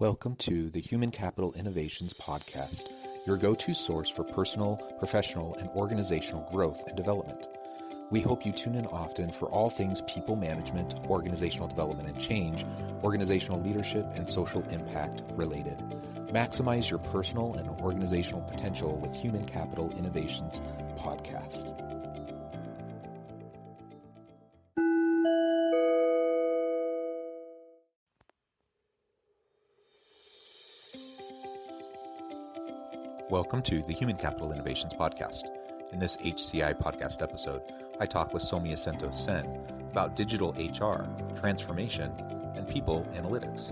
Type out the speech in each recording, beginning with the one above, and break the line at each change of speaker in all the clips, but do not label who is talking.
Welcome to the Human Capital Innovations Podcast, your go-to source for personal, professional, and organizational growth and development. We hope you tune in often for all things people management, organizational development and change, organizational leadership, and social impact related. Maximize your personal and organizational potential with Human Capital Innovations Podcast. Welcome to the Human Capital Innovations Podcast. In this HCI podcast episode, I talk with Soumyasanto about digital HR, transformation, and people analytics.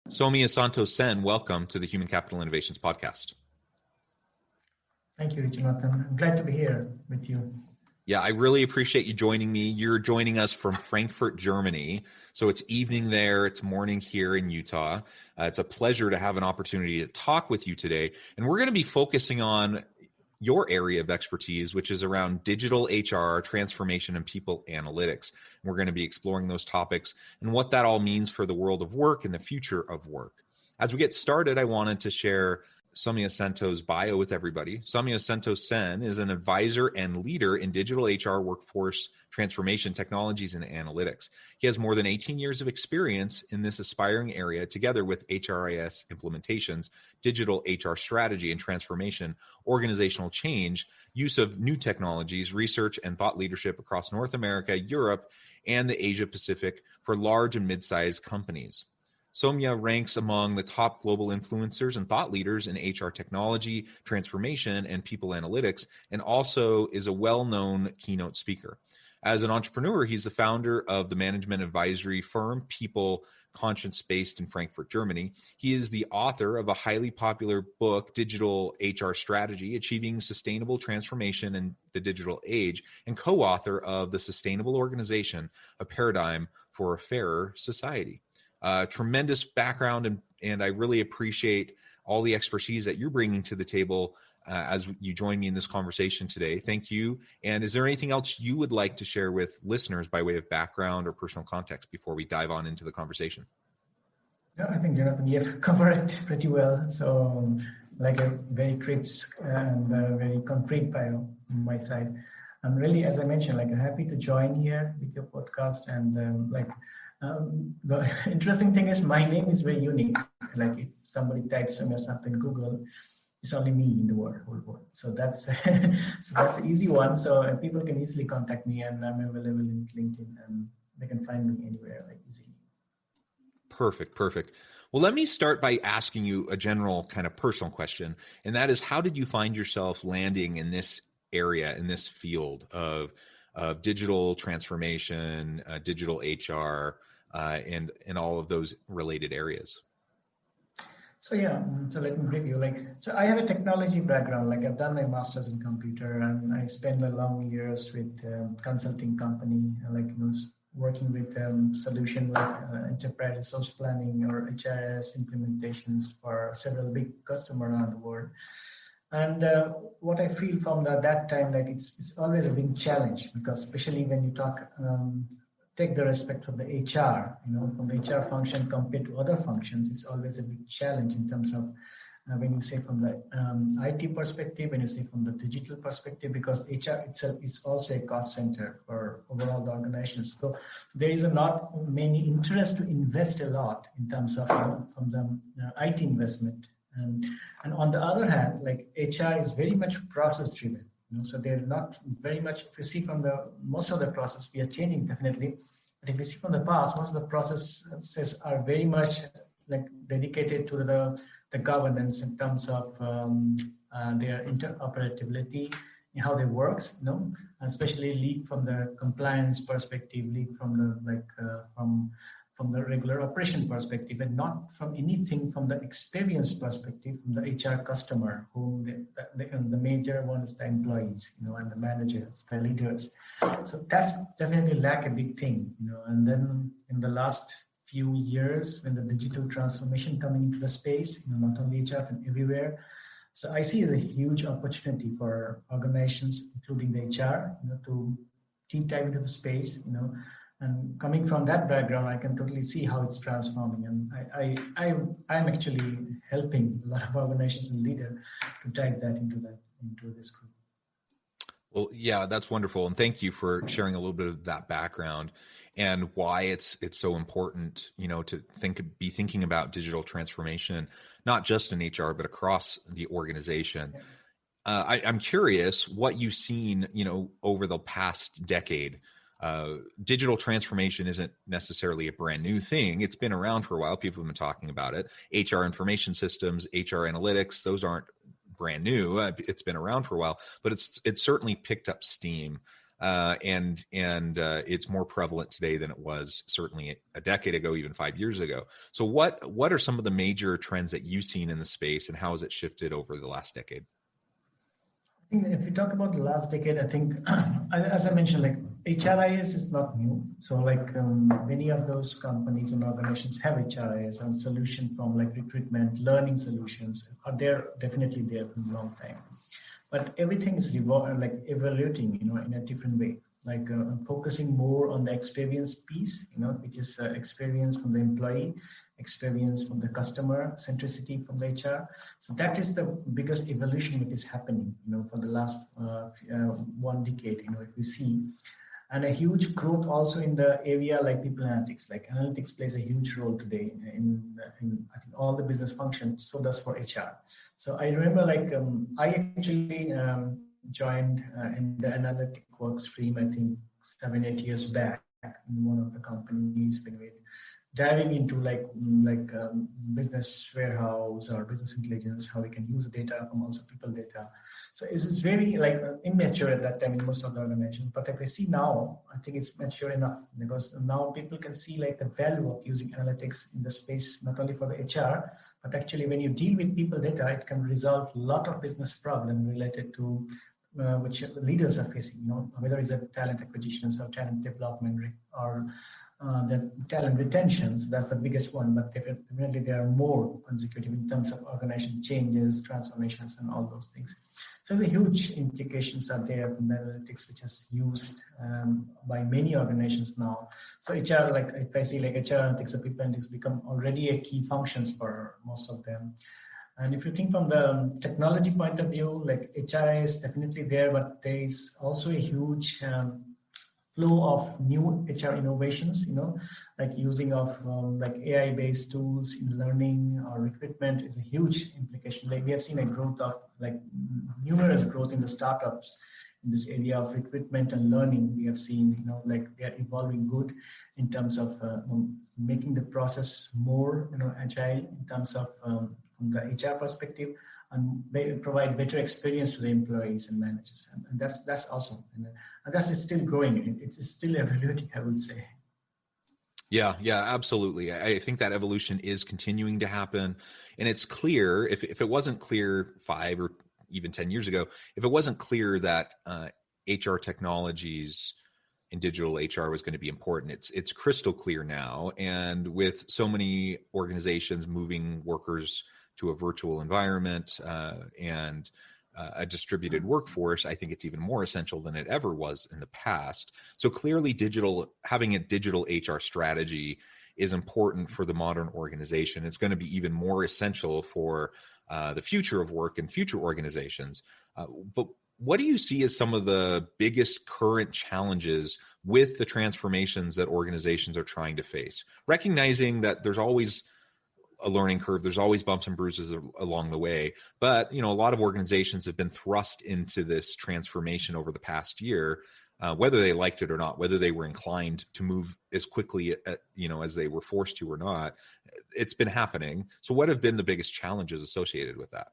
Soumyasanto, welcome to the Human Capital Innovations Podcast.
Thank you, Jonathan. I'm glad to be here with you.
Yeah, I really appreciate you joining me. You're joining us from Frankfurt, Germany. So it's evening there, it's morning here in Utah. It's a pleasure to have an opportunity to talk with you today. And we're going to be focusing on your area of expertise, which is around digital HR, transformation, and people analytics. And we're going to be exploring those topics and what that all means for the world of work and the future of work. As we get started, I wanted to share Soumyasanto's bio with everybody. Soumyasanto is an advisor and leader in digital HR workforce transformation technologies and analytics. He has more than 18 years of experience in this aspiring area, together with HRIS implementations, digital HR strategy and transformation, organizational change, use of new technologies, research and thought leadership across North America, Europe, and the Asia Pacific for large and mid-sized companies. Soumya ranks among the top global influencers and thought leaders in HR technology, transformation, and people analytics, and also is a well-known keynote speaker. As an entrepreneur, he's the founder of the management advisory firm People Conscience, based in Frankfurt, Germany. He is the author of a highly popular book, Digital HR Strategy, Achieving Sustainable Transformation in the Digital Age, and co-author of The Sustainable Organization, A Paradigm for a Fairer Society. Tremendous background, and I really appreciate all the expertise that you're bringing to the table as you join me in this conversation today. Thank you. And is there anything else you would like to share with listeners by way of background or personal context before we dive on into the conversation?
Yeah, I think, Jonathan, you have covered it pretty well. So like a very crisp and very concrete bio on my side. I'm really, as I mentioned, like happy to join here with your podcast. And the interesting thing is my name is very unique. Like if somebody types Soumyasanto in Google, it's only me in the whole world. So that's that's the easy one. So people can easily contact me, and I'm available in LinkedIn, and they can find me anywhere like easily.
Perfect. Well, let me start by asking you a general kind of personal question, and that is, how did you find yourself landing in this area, in this field of digital transformation, digital HR, and all of those related areas?
So so let me brief you. So I have a technology background. Like I've done my master's in computer, and I spent a long years with consulting company, working with solution like enterprise resource planning or HRIS implementations for several big customers around the world. And what I feel from that time, like it's always a big challenge, because especially when you take the respect from the HR, from the HR function compared to other functions, it's always a big challenge in terms of when you say from the IT perspective, when you say from the digital perspective, because HR itself is also a cost center for overall the organization. So there is not many interest to invest a lot in terms of from the IT investment. And on the other hand, like HR is very much process driven. So they're not very much, if you see from most of the process, we are changing definitely. But if you see from the past, most of the processes are very much like dedicated to the governance in terms of their interoperability, how they works, especially lead from the compliance perspective, lead from the from from the regular operation perspective, and not from anything from the experience perspective from the HR customer, whom the major one is the employees, and the managers, the leaders. So that's definitely lack a big thing, And then in the last few years, when the digital transformation coming into the space, not only HR and everywhere. So I see it as a huge opportunity for organizations, including the HR, to deep dive into the space, and coming from that background, I can totally see how it's transforming. And I'm actually helping a lot of organizations and leaders to dive that into this group.
Well, yeah, that's wonderful. And thank you for sharing a little bit of that background and why it's so important, to be thinking about digital transformation, not just in HR, but across the organization. I'm curious what you've seen, over the past decade. Digital transformation isn't necessarily a brand new thing. It's been around for a while. People have been talking about it. HR information systems, HR analytics, those aren't brand new. It's been around for a while, but it's certainly picked up steam. And it's more prevalent today than it was certainly a decade ago, even 5 years ago. So what are some of the major trends that you've seen in the space, and how has it shifted over the last decade?
I think if we talk about the last decade, I think, as I mentioned, like HRIS is not new. So like many of those companies and organizations have HRIS and solution from like recruitment, learning solutions are there, definitely there for a long time. But everything is evaluating, in a different way. Like focusing more on the experience piece, which is experience from the employee, experience from the customer, centricity from the HR. So that is the biggest evolution that is happening, for the last 1 decade, if we see. And a huge growth also in the area like people analytics. Like analytics plays a huge role today in I think all the business functions. So does for HR. So I remember I actually joined in the analytic work stream, I think 7-8 years back in one of the companies when we diving into business warehouse or business intelligence, how we can use the data from also people data. So it's very immature at that time in most of the organizations. But if I see now, I think it's mature enough, because now people can see the value of using analytics in the space, not only for the HR, but actually when you deal with people data, it can resolve a lot of business problems related to which leaders are facing, whether it's a talent acquisitions or talent development or the talent retentions. That's the biggest one, but definitely there are more consecutive in terms of organization changes, transformations, and all those things. So the huge implications are there from the analytics, which is used by many organizations now. So HR, if I see HR analytics or people analytics become already a key functions for most of them. And if you think from the technology point of view, HRI is definitely there, but there is also a huge flow of new HR innovations, using of AI-based tools in learning or recruitment is a huge implication. We have seen a growth of numerous growth in the startups in this area of recruitment and learning. We have seen, they are evolving good in terms of making the process more, agile in terms of from the HR perspective, and provide better experience to the employees and managers. And that's awesome. And it's still growing. It's still evolving, I would say.
Yeah, absolutely. I think that evolution is continuing to happen. And it's clear, if it wasn't clear 5 or even 10 years ago, if it wasn't clear that HR technologies and digital HR was going to be important, it's crystal clear now. And with so many organizations moving workers to a virtual environment and a distributed workforce, I think it's even more essential than it ever was in the past. So clearly having a digital HR strategy is important for the modern organization. It's going to be even more essential for the future of work and future organizations. But what do you see as some of the biggest current challenges with the transformations that organizations are trying to face? Recognizing that there's always a learning curve, there's always bumps and bruises along the way, but a lot of organizations have been thrust into this transformation over the past year, whether they liked it or not, whether they were inclined to move as quickly as they were forced to or not. It's been happening. So what have been the biggest challenges associated with that?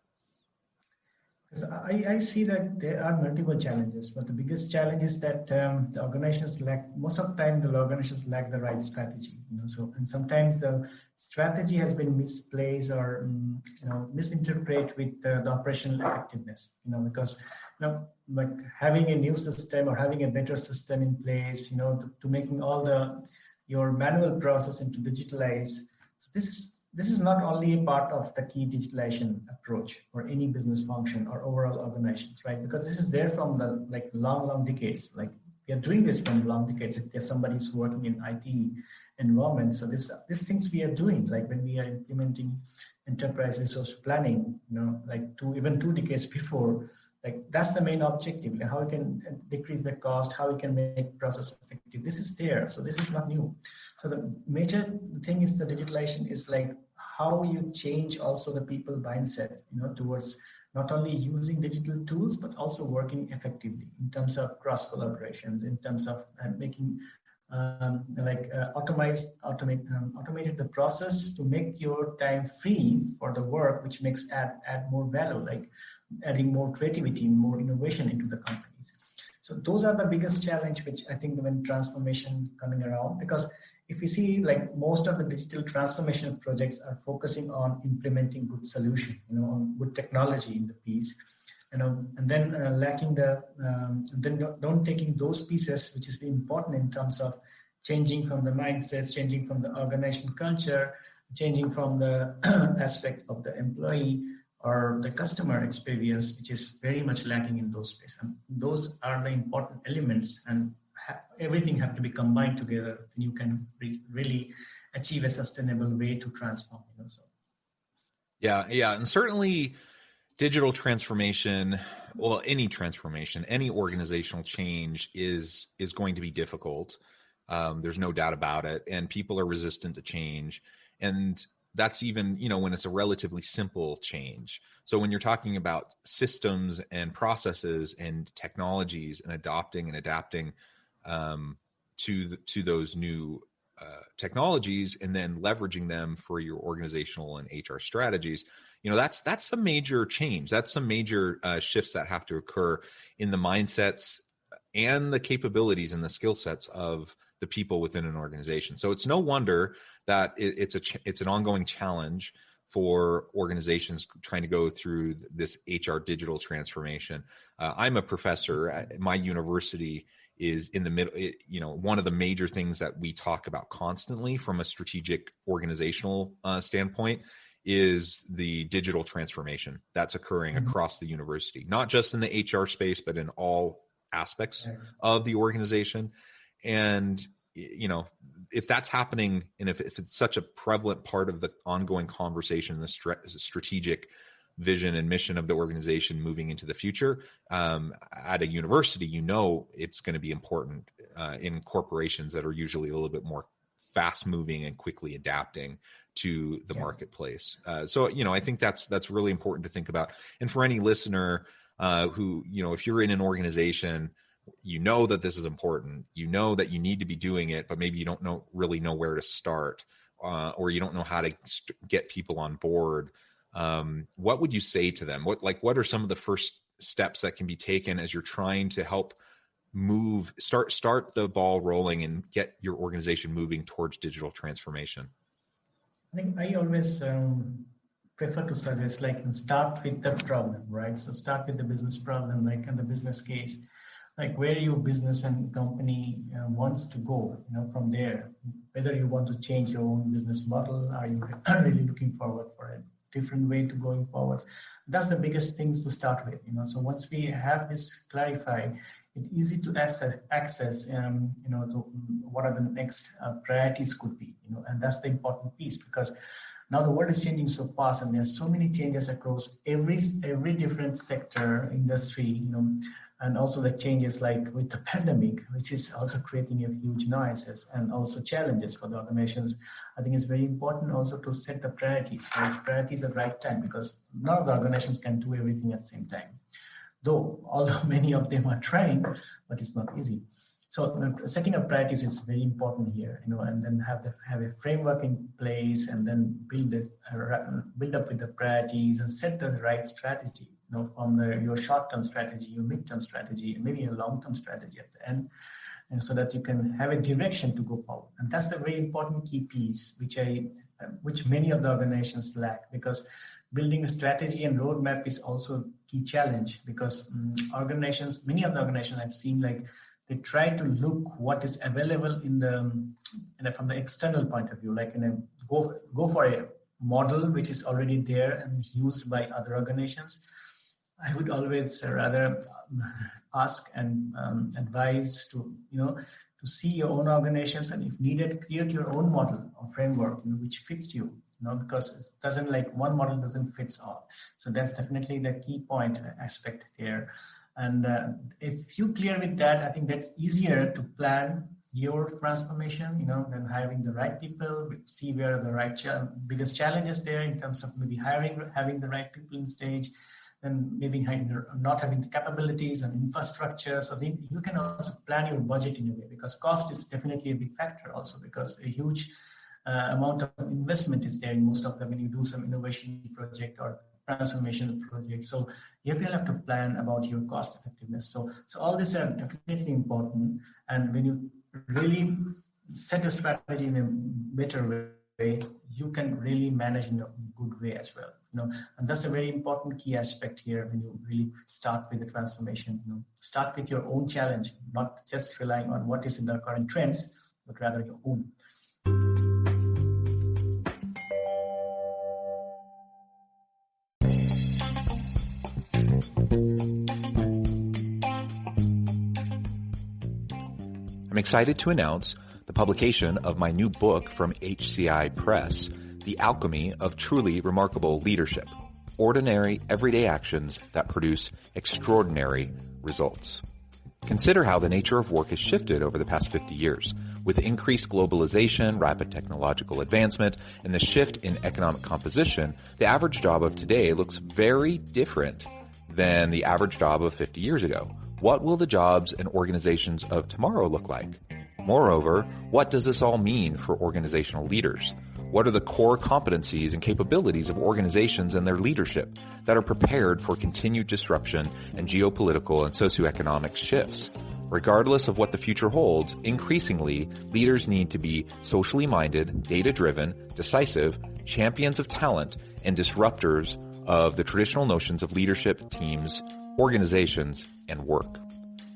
Because I see that there are multiple challenges, but the biggest challenge is that the organizations lack, most of the time, the organizations lack the right strategy. So, and sometimes the strategy has been misplaced or misinterpreted with the operational effectiveness. Because like having a new system or having a better system in place, to making all your manual process into digitalized. So this is not only a part of the key digitalization approach for any business function or overall organizations, right? Because this is there from the long decades. Like we are doing this from long decades. If there's somebody who's working in IT environment, so these things we are doing, like when we are implementing enterprise resource planning, like even 2 decades before, like that's the main objective, like how we can decrease the cost, how we can make process effective. This is there, so this is not new. So the major thing is the digitalization is like how you change also the people mindset, towards not only using digital tools but also working effectively in terms of cross collaborations, in terms of making automated the process to make your time free for the work, which makes add more value, like adding more creativity, more innovation into the companies. So those are the biggest challenge, which I think when transformation coming around, because if we see like most of the digital transformation projects are focusing on implementing good solution, on good technology in the piece, and then lacking then don't taking those pieces, which is very important in terms of changing from the mindsets, changing from the organization culture, changing from the aspect of the employee or the customer experience, which is very much lacking in those spaces. And those are the important elements, and everything have to be combined together. Then you can really achieve a sustainable way to transform. So.
Yeah, and certainly digital transformation, well, any transformation, any organizational change is going to be difficult. There's no doubt about it, and people are resistant to change. And that's even, when it's a relatively simple change. So when you're talking about systems and processes and technologies and adopting and adapting to those new technologies and then leveraging them for your organizational and HR strategies, that's some major change. That's some major shifts that have to occur in the mindsets and the capabilities and the skill sets of the people within an organization. So it's no wonder that it's an ongoing challenge for organizations trying to go through this HR digital transformation. I'm a professor at my university. Is in the middle, one of the major things that we talk about constantly from a strategic organizational standpoint is the digital transformation that's occurring across the university, not just in the HR space, but in all aspects of the organization. And, if that's happening, and if it's such a prevalent part of the ongoing conversation, the strategic vision and mission of the organization moving into the future, at a university, it's going to be important in corporations that are usually a little bit more fast moving and quickly adapting to the marketplace. So I think that's really important to think about. And for any listener who, if you're in an organization, that this is important, that you need to be doing it, but maybe you don't really know where to start, or you don't know how to get people on board. What would you say to them? What are some of the first steps that can be taken as you're trying to help start the ball rolling and get your organization moving towards digital transformation?
I think I always prefer to suggest start with the problem, right? So start with the business problem, and the business case, where your business and company wants to go, from there, whether you want to change your own business model, are you really looking forward for a different way to going forward? That's the biggest things to start with, So once we have this clarified, it's easy to access, to what are the next priorities could be, and that's the important piece, because now the world is changing so fast, and there's so many changes across every different sector, industry, and also the changes with the pandemic, which is also creating a huge noises and also challenges for the organizations. I think it's very important also to set the priorities, right? Priorities at the right time, because none of the organizations can do everything at the same time. Although many of them are trying, but it's not easy. So setting up priorities is very important here, and then have a framework in place, and then build up with the priorities and set the right strategy. from your short-term strategy, your mid-term strategy, and maybe a long-term strategy at the end, and so that you can have a direction to go forward. And that's the very important key piece, which many of the organizations lack, because building a strategy and roadmap is also a key challenge, because many of the organizations I've seen, like they try to look what is available from the external point of view, like go for a model which is already there and used by other organizations. I would always rather ask and advise to see your own organizations, and if needed, create your own model or framework which fits you. Because it doesn't, like one model doesn't fit all. So that's definitely the key point aspect here. And if you clear with that, I think that's easier to plan your transformation, than having the right people, see where the right biggest challenges there in terms of maybe having the right people in stage, and maybe not having the capabilities and infrastructure. So then you can also plan your budget in a way, because cost is definitely a big factor also, because a huge amount of investment is there in most of them when you do some innovation project or transformational project. So you will have to plan about your cost effectiveness. So all these are definitely important. And when you really set a strategy in a better way, you can really manage in a good way as well. And that's a very important key aspect here when you really start with the transformation. Start with your own challenge, not just relying on what is in the current trends, but rather your own.
I'm excited to announce the publication of my new book from HCI Press, The Alchemy of Truly Remarkable Leadership: Ordinary, Everyday Actions that Produce Extraordinary Results. Consider how the nature of work has shifted over the past 50 years. With increased globalization, rapid technological advancement, and the shift in economic composition, the average job of today looks very different than the average job of 50 years ago. What will the jobs and organizations of tomorrow look like? Moreover, what does this all mean for organizational leaders? What are the core competencies and capabilities of organizations and their leadership that are prepared for continued disruption and geopolitical and socioeconomic shifts? Regardless of what the future holds, increasingly, leaders need to be socially minded, data-driven, decisive, champions of talent, and disruptors of the traditional notions of leadership, teams, organizations, and work.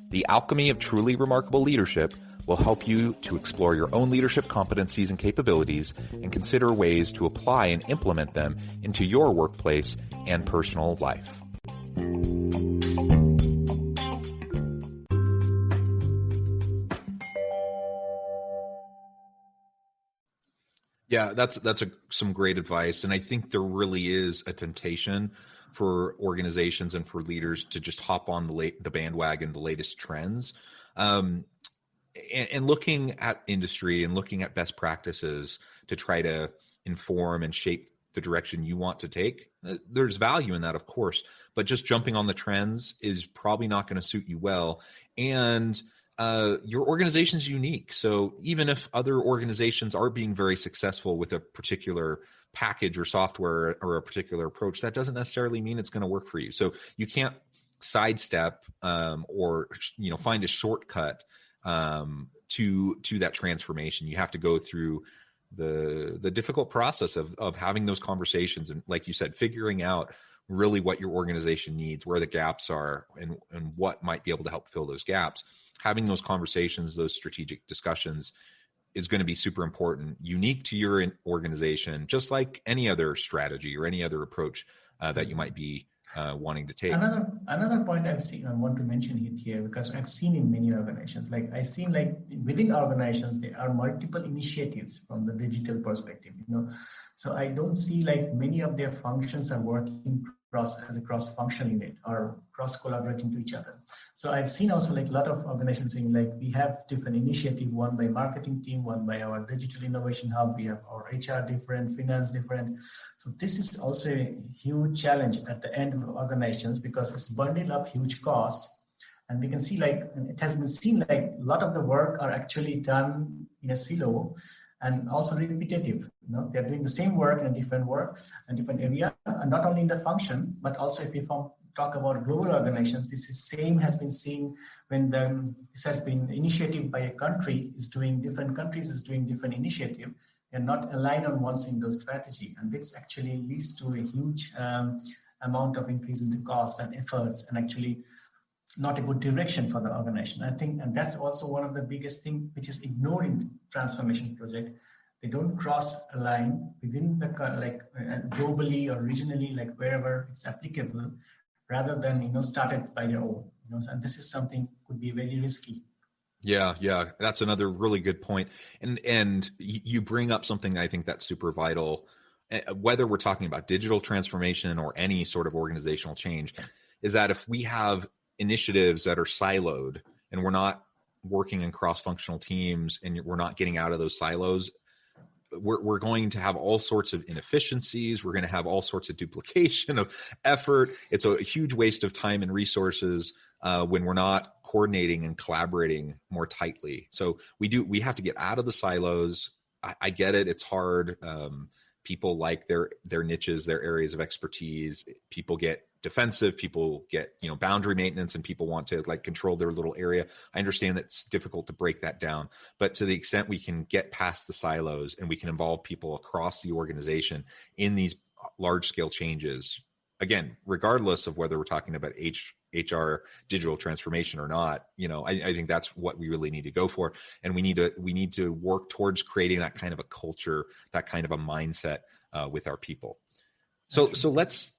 The Alchemy of Truly Remarkable Leadership will help you to explore your own leadership competencies and capabilities and consider ways to apply and implement them into your workplace and personal life. Yeah, that's some great advice. And I think there really is a temptation for organizations and for leaders to just hop on the bandwagon, the latest trends. And looking at industry and looking at best practices to try to inform and shape the direction you want to take. There's value in that, of course, but just jumping on the trends is probably not going to suit you well. And your organization's unique. So even if other organizations are being very successful with a particular package or software or a particular approach, that doesn't necessarily mean it's going to work for you. So you can't sidestep or find a shortcut to that transformation. You have to go through the difficult process of having those conversations, and like you said, figuring out really what your organization needs, where the gaps are, and what might be able to help fill those gaps. Having those conversations, those strategic discussions is going to be super important, unique to your organization, just like any other strategy or any other approach that you might be wanting to take.
Another point I've seen, I want to mention it here, because I've seen in many organizations, I've seen within organizations, there are multiple initiatives from the digital perspective, So I don't see many of their functions are working as a cross-functional unit or cross-collaborating to each other. So I've seen also a lot of organizations saying we have different initiative, one by marketing team, one by our digital innovation hub, we have our HR different, finance different. So this is also a huge challenge at the end of organizations, because it's bundled up huge cost. And we can see it has been seen a lot of the work are actually done in a silo and also repetitive. They're doing the same work in a different work and different area, and not only in the function, but also if we talk about global organizations, this is same has been seen when this has been initiative by a country is doing different countries is doing different initiative and not aligned on one single strategy. And this actually leads to a huge amount of increase in the cost and efforts, and actually not a good direction for the organization. I think, and that's also one of the biggest thing which is ignored in transformation project. They don't cross a line within the globally or regionally, like wherever it's applicable, rather than started by their own. And this is something could be very risky.
Yeah, that's another really good point. And you bring up something I think that's super vital, whether we're talking about digital transformation or any sort of organizational change, is that if we have initiatives that are siloed and we're not working in cross-functional teams and we're not getting out of those silos, we're going to have all sorts of inefficiencies. We're going to have all sorts of duplication of effort. It's a huge waste of time and resources when we're not coordinating and collaborating more tightly. So we have to get out of the silos. I get it. It's hard. People like their niches, their areas of expertise. People get defensive, people get boundary maintenance, and people want to control their little area. I understand that it's difficult to break that down, but to the extent we can get past the silos and we can involve people across the organization in these large scale changes, again, regardless of whether we're talking about HR digital transformation or not, I think that's what we really need to go for. And we need to work towards creating that kind of a culture, that kind of a mindset with our people. So let's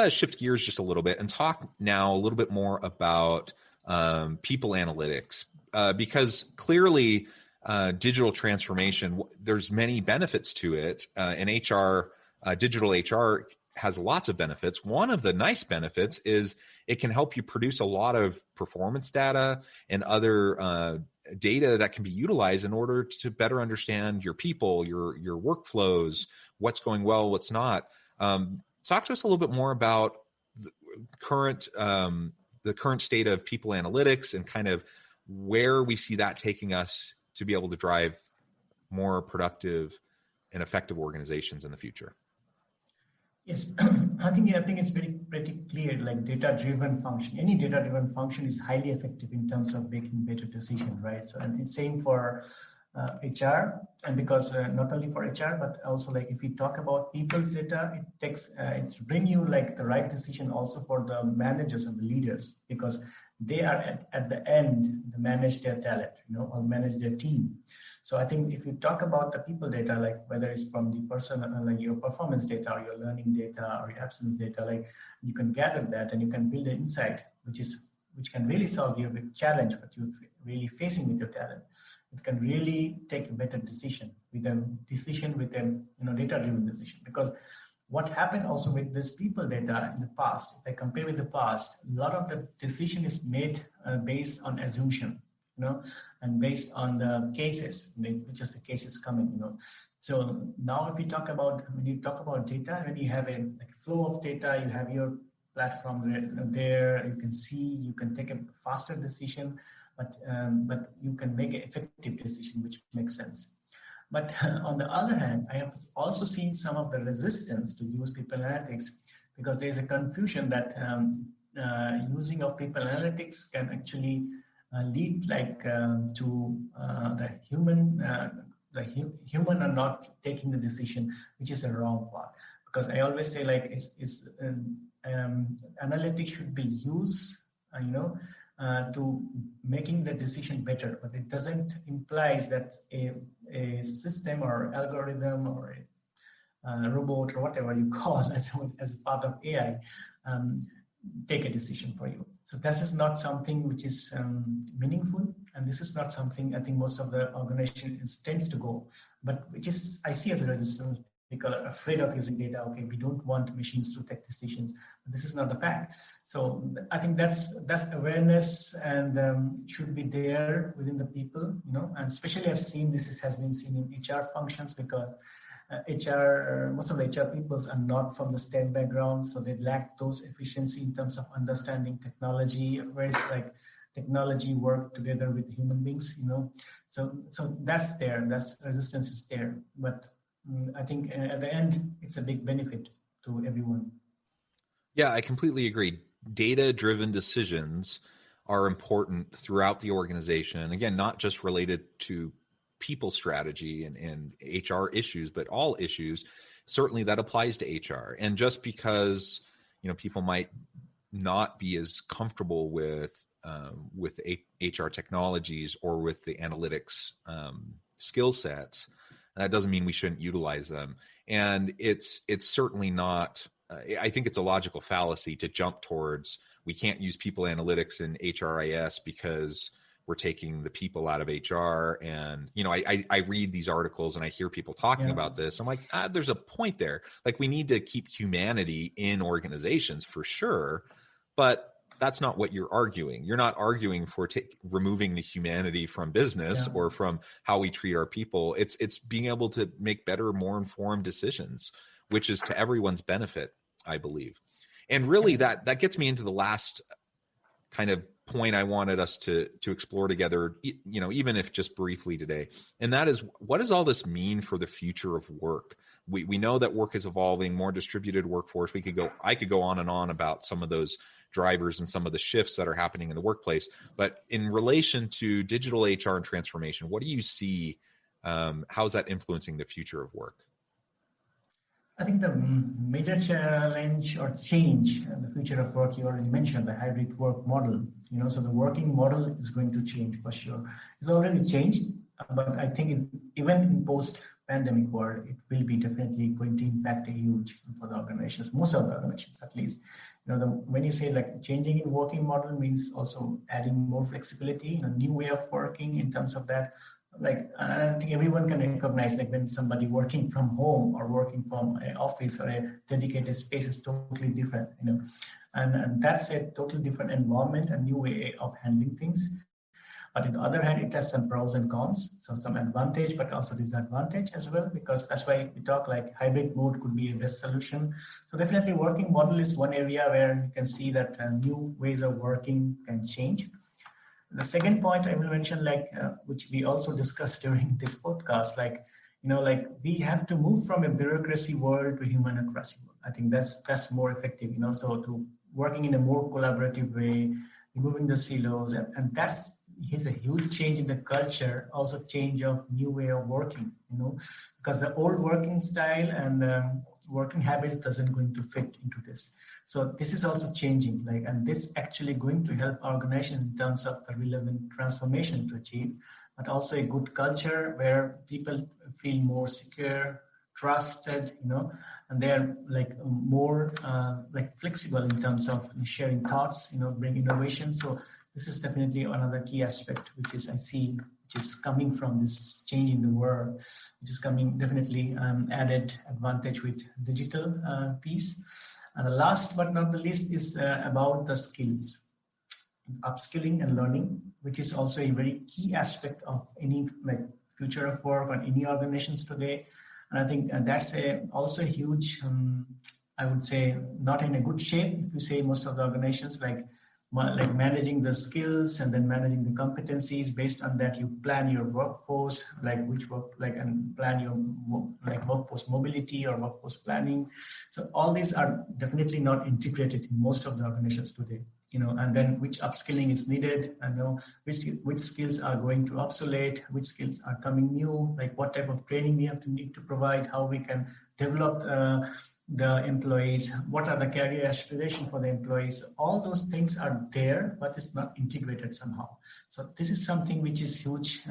shift gears just a little bit and talk now a little bit more about people analytics, because clearly digital transformation, there's many benefits to it, and digital HR has lots of benefits. One of the nice benefits is it can help you produce a lot of performance data and other data that can be utilized in order to better understand your people, your workflows, what's going well, what's not. Talk to us a little bit more about the current state of people analytics and kind of where we see that taking us to be able to drive more productive and effective organizations in the future.
Yes, I think it's pretty clear. Like data-driven function, any data-driven function is highly effective in terms of making better decision, right? So, and it's same for HR, and because not only for HR, but also if we talk about people's data, it takes it's bring you the right decision also for the managers and the leaders, because they are at the end to manage their talent, or manage their team. So I think if you talk about the people data, whether it's from the person, your performance data or your learning data or your absence data, you can gather that and you can build an insight, which can really solve your big challenge that you're really facing with your talent. It can really take a better decision with a data-driven decision. Because what happened also with this people data in the past, if I compare with the past, a lot of the decision is made based on assumption, and based on the cases, which is the cases coming, So now if we talk about, when you talk about data, when you have a flow of data, you have your platform there, you can see, you can take a faster decision, but you can make an effective decision, which makes sense. But on the other hand, I have also seen some of the resistance to use people analytics, because there's a confusion that using of people analytics can actually lead to the human are not taking the decision, which is a wrong part. Because I always say analytics should be used, to making the decision better, but it doesn't imply that a system or algorithm or a robot or whatever you call as a part of AI take a decision for you. So this is not something which is meaningful, and this is not something I think most of the organizations tends to go, but which is I see as a resistance. Because are afraid of using data. Okay, we don't want machines to take decisions. But this is not the fact. So I think that's awareness and should be there within the people, and especially I've seen has been seen in HR functions, because most of the HR peoples are not from the STEM background, so they lack those efficiency in terms of understanding technology, whereas technology work together with human beings, So that's there. That's resistance is there, but I think at the end, it's a big benefit to everyone.
Yeah, I completely agree. data-driven decisions are important throughout the organization. Again, not just related to people strategy and HR issues, but all issues. Certainly that applies to HR. And just because, people might not be as comfortable with HR technologies or with the analytics skill sets, that doesn't mean we shouldn't utilize them. And it's certainly not, I think it's a logical fallacy to jump towards, we can't use people analytics in HRIS because we're taking the people out of HR. And, I read these articles and I hear people talking about this. I'm like, there's a point there. Like, we need to keep humanity in organizations for sure, but that's not what you're arguing. You're not arguing for removing the humanity from business or from how we treat our people. It's being able to make better, more informed decisions, which is to everyone's benefit, I believe. And really that gets me into the last kind of point I wanted us to explore together, even if just briefly today. And that is, what does all this mean for the future of work? We know that work is evolving, more distributed workforce. I could go on and on about some of those drivers and some of the shifts that are happening in the workplace. But in relation to digital HR and transformation, what do you see? How's that influencing the future of work?
I think the major challenge or change in the future of work, you already mentioned the hybrid work model. So the working model is going to change for sure. It's already changed, but I think even in post-pandemic world, it will be definitely going to impact a huge for the organizations, most of the organizations at least. When you say like changing in working model means also adding more flexibility, a new way of working in terms of that. Like, I think everyone can recognize, like, when somebody working from home or working from an office or a dedicated space is totally different, and that's a totally different environment, a new way of handling things. But on the other hand, it has some pros and cons, so some advantage, but also disadvantage as well, because that's why we talk like hybrid mode could be a best solution. So definitely working model is one area where you can see that new ways of working can change. The second point I will mention, which we also discussed during this podcast, we have to move from a bureaucracy world to humanocracy world. I think that's more effective, so to working in a more collaborative way, removing the silos, and that's a huge change in the culture, also change of new way of working, because the old working style and working habits doesn't going to fit into this. So this is also changing, and this actually going to help organizations in terms of the relevant transformation to achieve, but also a good culture where people feel more secure, trusted, and they're more flexible in terms of sharing thoughts, bring innovation. So this is definitely another key aspect, which is coming from this change in the world, which is coming definitely added advantage with digital piece. And the last but not the least is about the skills, upskilling and learning, which is also a very key aspect of any future of work or any organizations today. And I think that's also a huge, I would say, not in a good shape. If you say most of the organizations like managing the skills and then managing the competencies, based on that you plan your workforce, and plan your workforce mobility or workforce planning. So all these are definitely not integrated in most of the organizations today, and then which upskilling is needed, and which skills are going to obsolete, which skills are coming new, like what type of training we need to provide, how we can develop the employees, what are the career aspirations for the employees. All those things are there, but it's not integrated somehow. So this is something which is huge,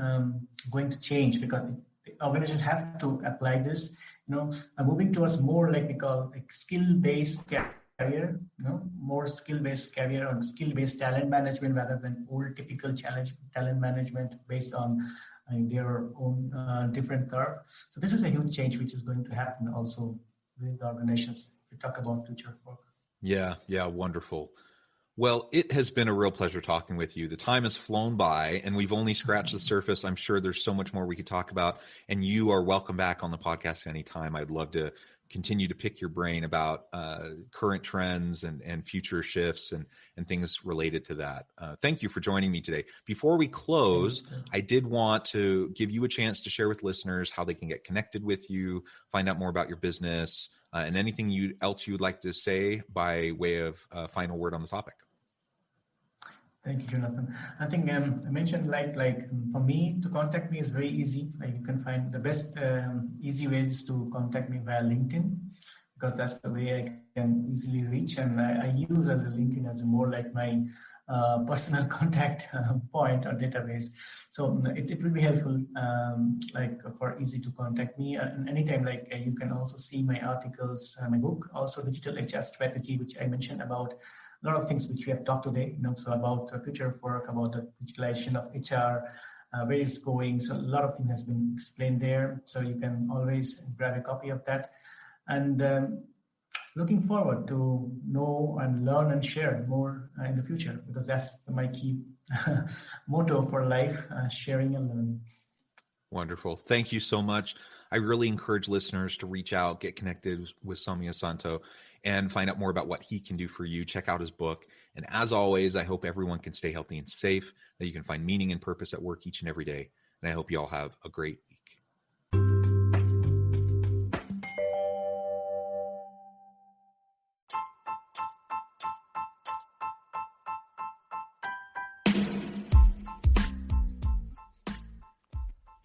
going to change, because the organization have to apply this, moving towards more we call skill-based career, more skill-based career or skill-based talent management rather than old typical talent management based on their own different curve. So this is a huge change which is going to happen also with the organizations if we talk about future of work.
Yeah, wonderful. Well, it has been a real pleasure talking with you. The time has flown by and we've only scratched the surface. I'm sure there's so much more we could talk about, and you are welcome back on the podcast anytime. I'd love to continue to pick your brain about current trends and future shifts and things related to that. Thank you for joining me today. Before we close, I did want to give you a chance to share with listeners how they can get connected with you, find out more about your business, and anything else you would like to say by way of final word on the topic.
Thank you, Jonathan. I think I mentioned like for me to contact me is very easy. Like you can find the best easy ways to contact me via LinkedIn, because that's the way I can easily reach. And I use as a LinkedIn as more like my personal contact point or database. So it will be helpful, like for easy to contact me. And anytime, like you can also see my articles, my book, also Digital HR Strategy, which I mentioned about a lot of things which we have talked today, so about the future of work, about the digitalization of HR, where it's going. So a lot of things has been explained there. So you can always grab a copy of that. And looking forward to know and learn and share more in the future, because that's my key motto for life, sharing and learning.
Wonderful. Thank you so much. I really encourage listeners to reach out, get connected with Soumyasanto, and find out more about what he can do for you. Check out his book. And as always, I hope everyone can stay healthy and safe, that you can find meaning and purpose at work each and every day. And I hope you all have a great week.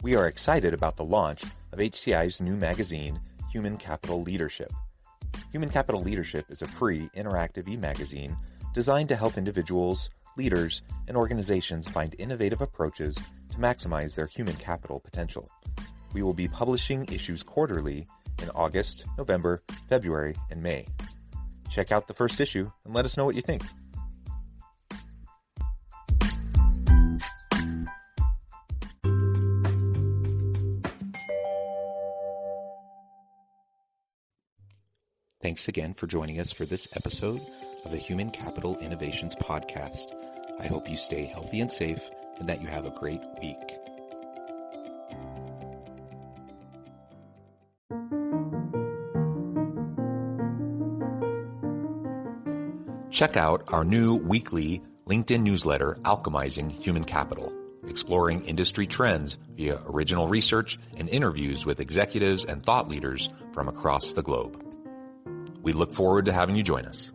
We are excited about the launch of HCI's new magazine, Human Capital Leadership. Human Capital Leadership is a free, interactive e-magazine designed to help individuals, leaders, and organizations find innovative approaches to maximize their human capital potential. We will be publishing issues quarterly in August, November, February, and May. Check out the first issue and let us know what you think.
Thanks again for joining us for this episode of the Human Capital Innovations Podcast. I hope you stay healthy and safe and that you have a great week. Check out our new weekly LinkedIn newsletter, Alchemizing Human Capital, exploring industry trends via original research and interviews with executives and thought leaders from across the globe. We look forward to having you join us.